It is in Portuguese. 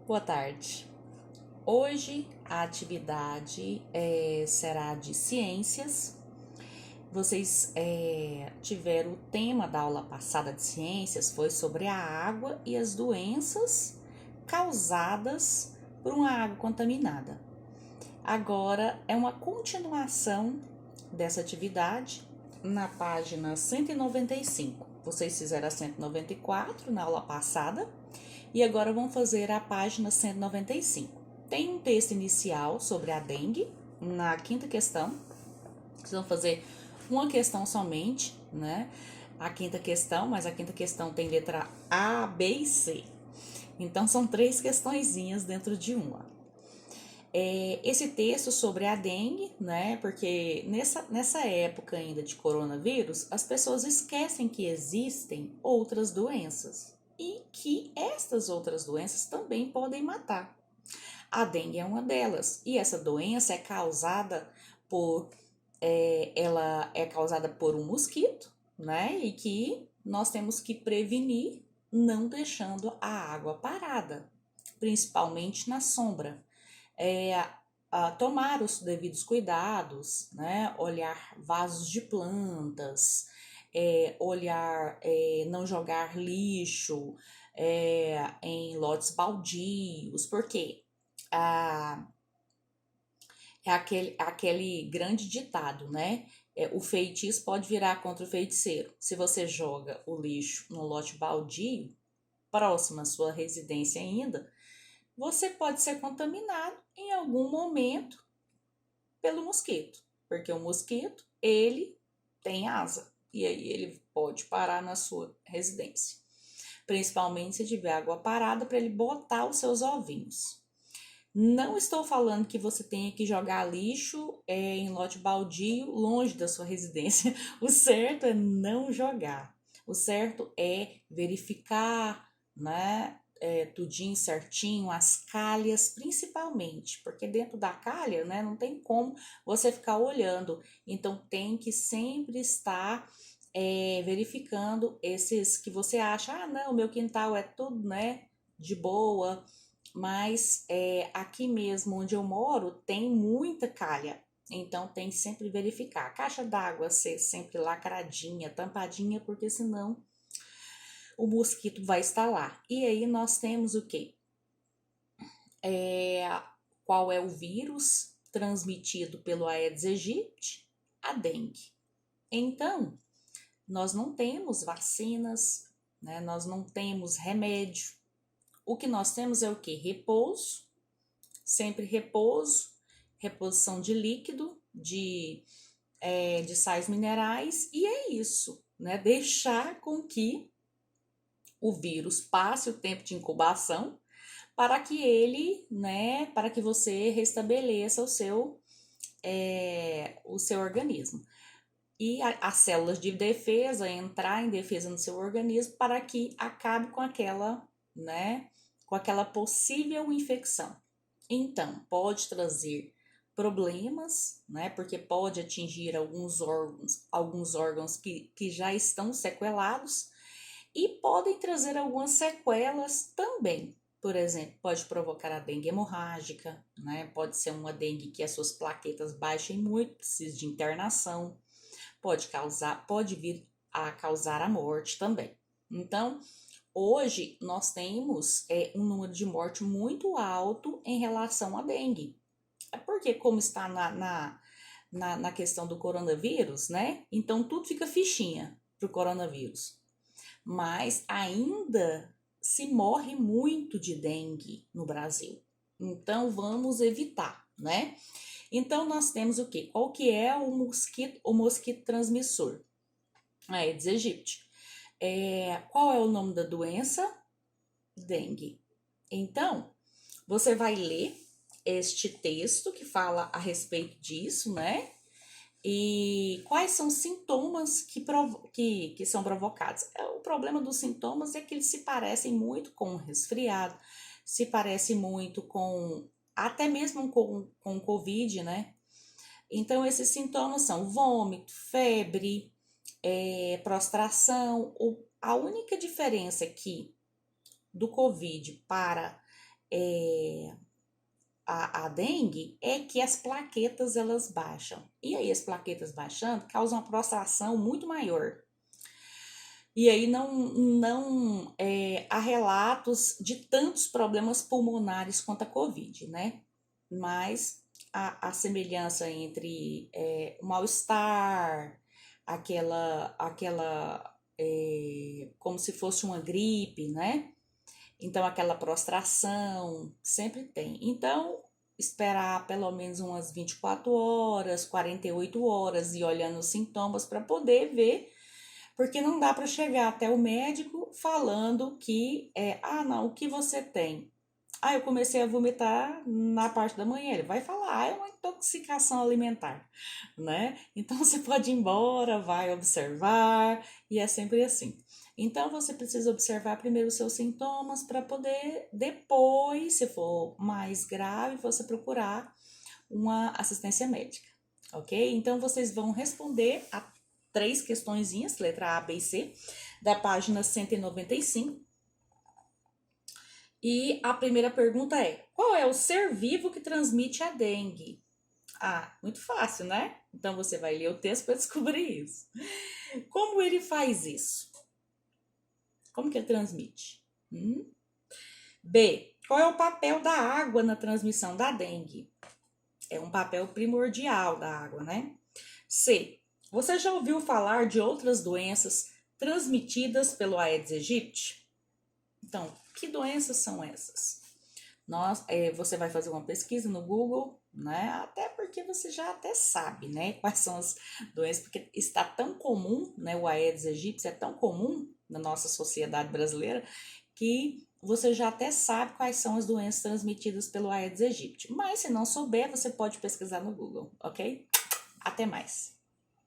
Boa tarde. Hoje a atividade será de ciências. Vocês tiveram o tema da aula passada de ciências, foi sobre a água e as doenças causadas por uma água contaminada. Agora é uma continuação dessa atividade na página 195. Vocês fizeram a 194 na aula passada e agora vão fazer a página 195. Tem um texto inicial sobre a dengue na quinta questão. Vocês vão fazer uma questão somente, né? A quinta questão, mas a quinta questão tem letra A, B e C. Então são 3 questõezinhas dentro de uma. Esse texto sobre a dengue, né? Porque nessa época ainda de coronavírus, as pessoas esquecem que existem outras doenças e que estas outras doenças também podem matar. A dengue é uma delas e essa doença é causada ela é causada por um mosquito, né? E que nós temos que prevenir não deixando a água parada, principalmente na sombra. Tomar os devidos cuidados, né? Olhar vasos de plantas, não jogar lixo em lotes baldios, porque é aquele grande ditado, né? O feitiço pode virar contra o feiticeiro. Se você joga o lixo no lote baldio, próximo à sua residência ainda, você pode ser contaminado em algum momento pelo mosquito, porque o mosquito, ele tem asa, e aí ele pode parar na sua residência, principalmente se tiver água parada para ele botar os seus ovinhos. Não estou falando que você tenha que jogar lixo em lote baldio longe da sua residência. O certo é não jogar. O certo é verificar, né, tudinho certinho, as calhas principalmente, porque dentro da calha, né, não tem como você ficar olhando. Então tem que sempre estar verificando esses que você acha, não, meu quintal é tudo, né, de boa. Mas aqui mesmo onde eu moro tem muita calha, então tem que sempre verificar. A caixa d'água ser sempre lacradinha, tampadinha, porque senão o mosquito vai estar lá. E aí nós temos o quê? Qual é o vírus transmitido pelo Aedes aegypti? A dengue. Então, nós não temos vacinas, né? Nós não temos remédio. O que nós temos é o quê? Repouso, sempre repouso, reposição de líquido, de sais minerais, e é isso, né? Deixar com que o vírus passe o tempo de incubação para que ele, né, para que você restabeleça o seu organismo. E as células de defesa entrar em defesa no seu organismo para que acabe com aquela, né, com aquela possível infecção. Então, pode trazer problemas, né? Porque pode atingir alguns órgãos que já estão sequelados e podem trazer algumas sequelas também. Por exemplo, pode provocar a dengue hemorrágica, né? Pode ser uma dengue que as suas plaquetas baixem muito, precisa de internação, pode vir a causar a morte também. Então, hoje nós temos um número de morte muito alto em relação à dengue. É porque, como está na questão do coronavírus, né? Então tudo fica fichinha para o coronavírus. Mas ainda se morre muito de dengue no Brasil. Então vamos evitar, né? Então nós temos o quê? Qual que é o mosquito transmissor? Aedes aegypti. Qual é o nome da doença? Dengue. Então, você vai ler este texto que fala a respeito disso, né? E quais são os sintomas que são provocados? O problema dos sintomas é que eles se parecem muito com um resfriado, se parece muito com, até mesmo com Covid, né? Então, esses sintomas são vômito, febre, prostração. A única diferença aqui do Covid para a dengue é que as plaquetas elas baixam. E aí as plaquetas baixando causam uma prostração muito maior. E aí há relatos de tantos problemas pulmonares quanto a Covid, né? Mas a semelhança entre o mal-estar, como se fosse uma gripe, né? Então, aquela prostração, sempre tem. Então, esperar pelo menos umas 24 horas, 48 horas e olhando os sintomas para poder ver, porque não dá para chegar até o médico falando que não, o que você tem? Eu comecei a vomitar na parte da manhã. Ele vai falar, é uma intoxicação alimentar, né? Então você pode ir embora, vai observar, e é sempre assim. Então você precisa observar primeiro os seus sintomas para poder depois, se for mais grave, você procurar uma assistência médica, ok? Então vocês vão responder a 3 questõezinhas, letra A, B e C, da página 195. E a primeira pergunta é: qual é o ser vivo que transmite a dengue? Muito fácil, né? Então você vai ler o texto para descobrir isso. Como ele faz isso? Como que ele transmite? B. Qual é o papel da água na transmissão da dengue? É um papel primordial da água, né? C. Você já ouviu falar de outras doenças transmitidas pelo Aedes aegypti? Então, que doenças são essas? Você vai fazer uma pesquisa no Google, né? Até porque você já até sabe, né? Quais são as doenças, porque está tão comum, né? O Aedes aegypti é tão comum na nossa sociedade brasileira que você já até sabe quais são as doenças transmitidas pelo Aedes aegypti. Mas se não souber, você pode pesquisar no Google, ok? Até mais!